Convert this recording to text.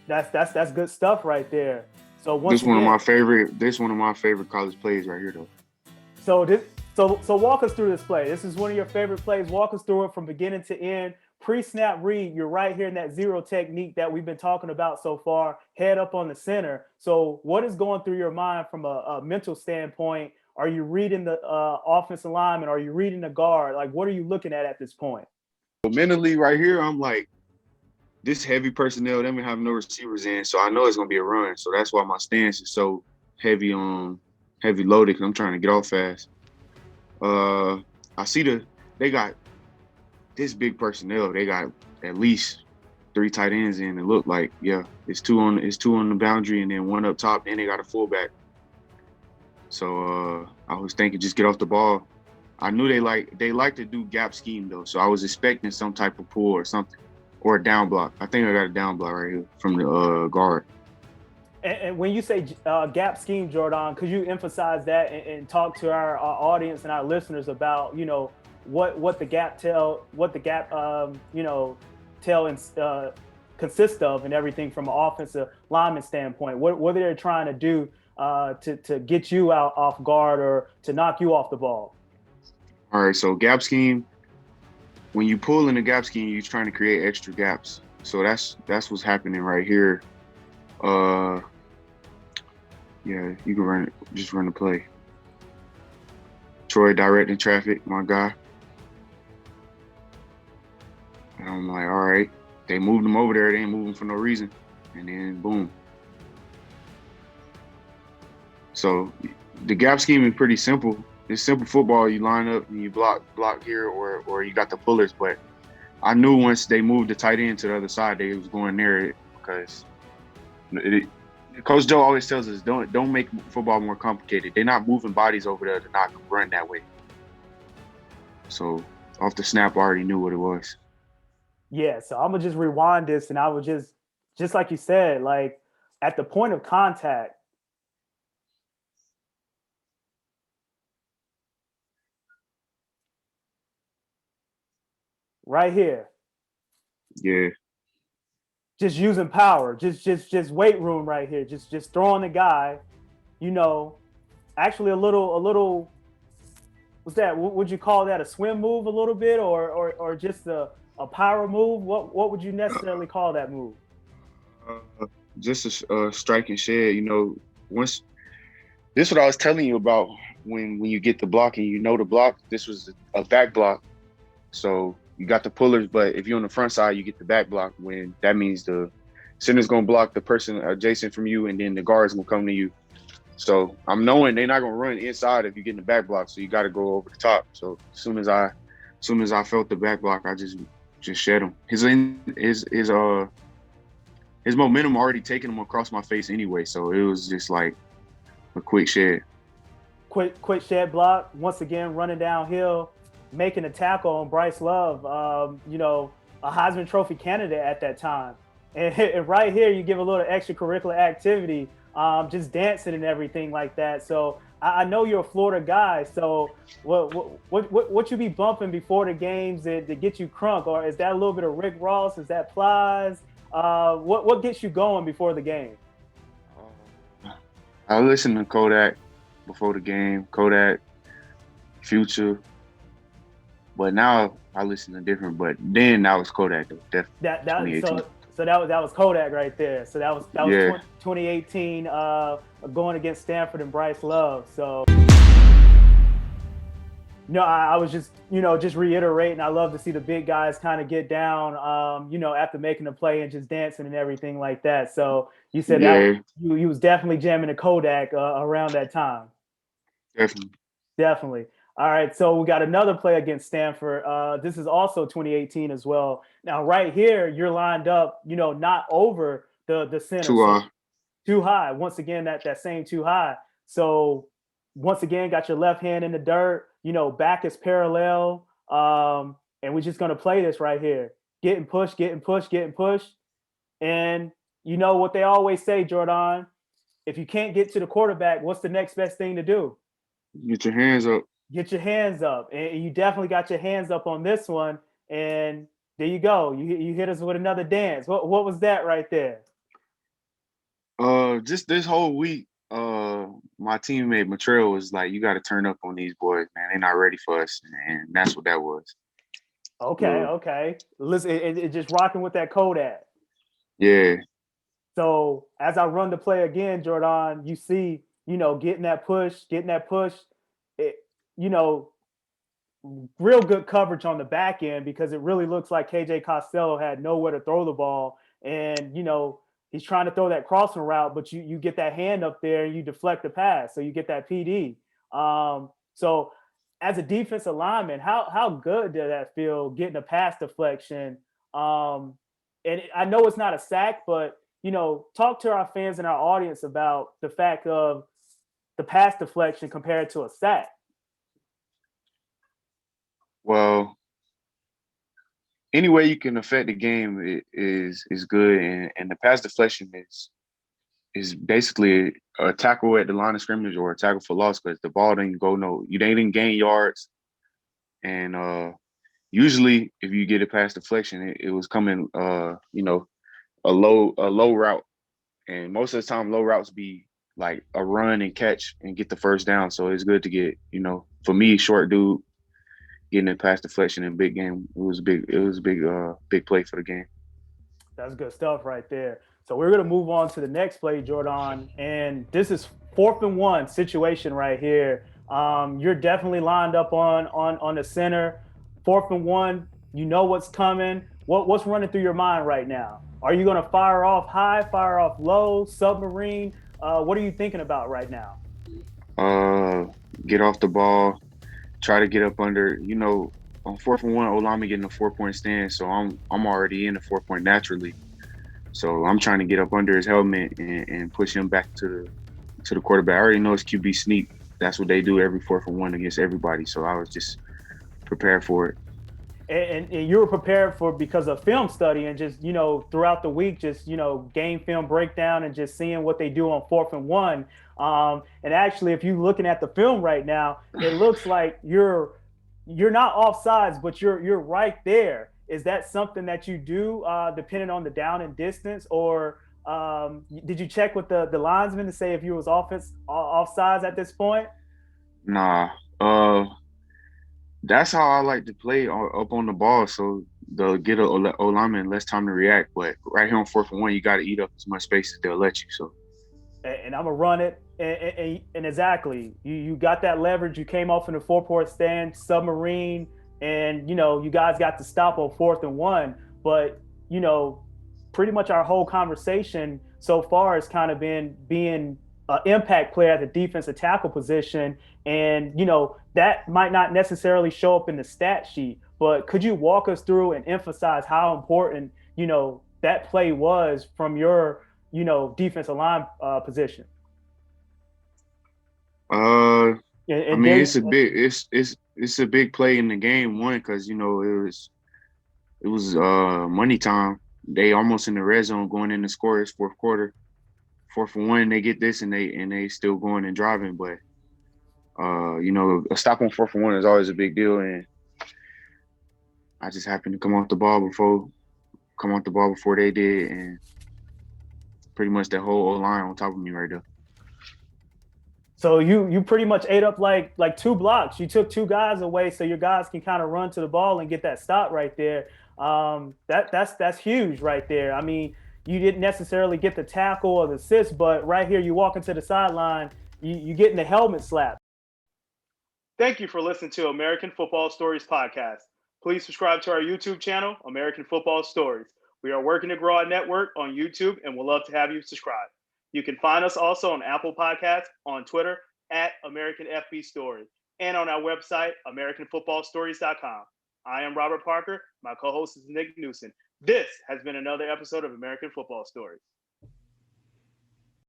That's good stuff right there. So once This one of again, my favorite. This one of my favorite college plays right here, though. so this so walk us through this play. This is one of your favorite plays. Walk us through it from beginning to end. Pre-snap read, you're right here in that zero technique that we've been talking about so far. Head up on the center. So what is going through your mind from a mental standpoint? Are you reading the offensive lineman? Are you reading the guard? Like, what are you looking at this point? So mentally, right here, I'm like, this heavy personnel. Them have no receivers in, so I know it's gonna be a run. So that's why my stance is so heavy on heavy loaded. Cause I'm trying to get off fast. Uh, I see they got this big personnel. They got at least three tight ends in. It look like it's two on the boundary and then one up top. And they got a fullback. So I was thinking just get off the ball. I knew they like to do gap scheme though, so I was expecting some type of pull or something, or a down block. I think I got a down block right here from the guard. And when you say gap scheme, Jordan, could you emphasize that and talk to our audience and our listeners about what the gap tell and consist of and everything from an offensive lineman standpoint? What are they trying to do to get you out off guard or to knock you off the ball? All right, so gap scheme. When you pull in the gap scheme, you're trying to create extra gaps. So that's what's happening right here. Uh, yeah, you can just run the play. Troy directing traffic, my guy. And I'm like, all right, they moved him over there. They ain't moving for no reason. And then boom. So the gap scheme is pretty simple. It's simple football. You line up and you block here, or you got the pullers. But I knew once they moved the tight end to the other side, they was going there because Coach Joe always tells us don't make football more complicated. They're not moving bodies over there to not run that way. So off the snap, I already knew what it was. Yeah, so I'm gonna just rewind this, and I would just like you said, like at the point of contact, right here, Yeah. just using power, just weight room right here, just throwing the guy, you know, actually a little. What's that? What would you call that? A swim move, a little bit, or just a power move? What would you necessarily call that move? Uh, just a strike and shed. Once this is what I was telling you about when you get the block and you know the block. This was a back block, so you got the pullers. But if you're on the front side, you get the back block. When that means the center's gonna block the person adjacent from you, and then the guard's gonna come to you. So I'm knowing they're not gonna run inside if you get in the back block. So you got to go over the top. So as soon as I felt the back block, I just shed him. His momentum already taking him across my face anyway. So it was just like a quick shed. Quick shed block. Once again, running downhill, making a tackle on Bryce Love. A Heisman Trophy candidate at that time. And right here, you give a little extracurricular activity, just dancing and everything like that. So I know you're a Florida guy. So what you be bumping before the games to get you crunk, or is that a little bit of Rick Ross? Is that Plies? What gets you going before the game? I listened to Kodak before the game, Kodak, Future, but now I listen to different. But then that was Kodak though, definitely That 2018. so that was Kodak right there. So that was Yeah, 2018 going against Stanford and Bryce Love. So no, I was just reiterating. I love to see the big guys kind of get down, after making a play and just dancing and everything like that. So you said that yeah, you was definitely jamming a Kodak around that time. definitely. Definitely. All right, so we got another play against Stanford. This is also 2018 as well. Now, right here, you're lined up, not over the center, Too so too high. Once again, that same too high. So once again, got your left hand in the dirt. Back is parallel, and we're just gonna play this right here. Getting pushed, getting pushed, getting pushed, and you know what they always say, Jordan. If you can't get to the quarterback, what's the next best thing to do? get your hands up. Get your hands up, and you definitely got your hands up on this one. And there you go. You hit us with another dance. What was that right there? Just this whole week, my teammate Matrell was like, "You got to turn up on these boys, man. They're not ready for us," and that's what that was. Okay, Uh, okay. Listen, it just rocking with that Kodak. yeah. So as I run the play again, Jordan, you see, getting that push, it, you know, real good coverage on the back end because it really looks like KJ Costello had nowhere to throw the ball. And, he's trying to throw that crossing route, but you get that hand up there and you deflect the pass. So you get that PD. So as a defensive lineman, how good did that feel getting a pass deflection? And I know it's not a sack, but, talk to our fans and our audience about the fact of the pass deflection compared to a sack. Well, any way you can affect the game is good, and the pass deflection is basically a tackle at the line of scrimmage or a tackle for loss because the ball didn't go you didn't gain yards, and usually if you get a pass deflection, it was coming a low route, and most of the time low routes be like a run and catch and get the first down. So it's good to get for me, short dude getting a pass deflection in big game. It was a big play for the game. That's good stuff right there. So we're going to move on to the next play, Jordan. And this is 4th and 1 situation right here. You're definitely lined up on the center. 4th and 1, you know what's coming. What's running through your mind right now? Are you going to fire off high, fire off low, submarine? What are you thinking about right now? Uh, get off the ball, try to get up under. On 4th and 1, Olami getting a 4-point stand, so I'm already in the 4-point naturally. So I'm trying to get up under his helmet and push him back to the quarterback. I already know it's QB sneak. That's what they do every 4th and 1 against everybody. So I was just prepared for it. And you were prepared for because of film study and just throughout the week just game film breakdown and just seeing what they do on 4th and 1. And actually, if you're looking at the film right now, it looks like you're not offsides, but you're right there. Is that something that you do depending on the down and distance, or did you check with the linesman to say if you was offsides at this point? Nah, that's how I like to play up on the ball. So they'll get a Olami less time to react. But right here on 4th and 1, you got to eat up as much space as they'll let you. So. And I'm gonna run it. And exactly, you got that leverage. You came off in a 4-point stand, submarine, and you guys got to stop on 4th and 1. But pretty much our whole conversation so far has kind of been being an impact player at the defensive tackle position, and that might not necessarily show up in the stat sheet. But could you walk us through and emphasize how important that play was from your defensive line position? I mean, it's a big play in the game. One, because it was money time. They almost in the red zone going in to score. It's fourth quarter. 4th and 1, they get this and they still going and driving. But a stop on 4th and 1 is always a big deal. And I just happened to come off the ball before they did, and pretty much that whole O-line on top of me right there. So you pretty much ate up like 2 blocks. You took 2 guys away, so your guys can kind of run to the ball and get that stop right there. That's huge right there. I mean, you didn't necessarily get the tackle or the assist, but right here you walk into the sideline, you getting the helmet slap. Thank you for listening to American Football Stories podcast. Please subscribe to our YouTube channel, American Football Stories. We are working to grow our network on YouTube and we'd love to have you subscribe. You can find us also on Apple Podcasts, on Twitter at American FB Story, and on our website, AmericanFootballStories.com. I am Robert Parker. My co-host is Nick Newsom. This has been another episode of American Football Stories.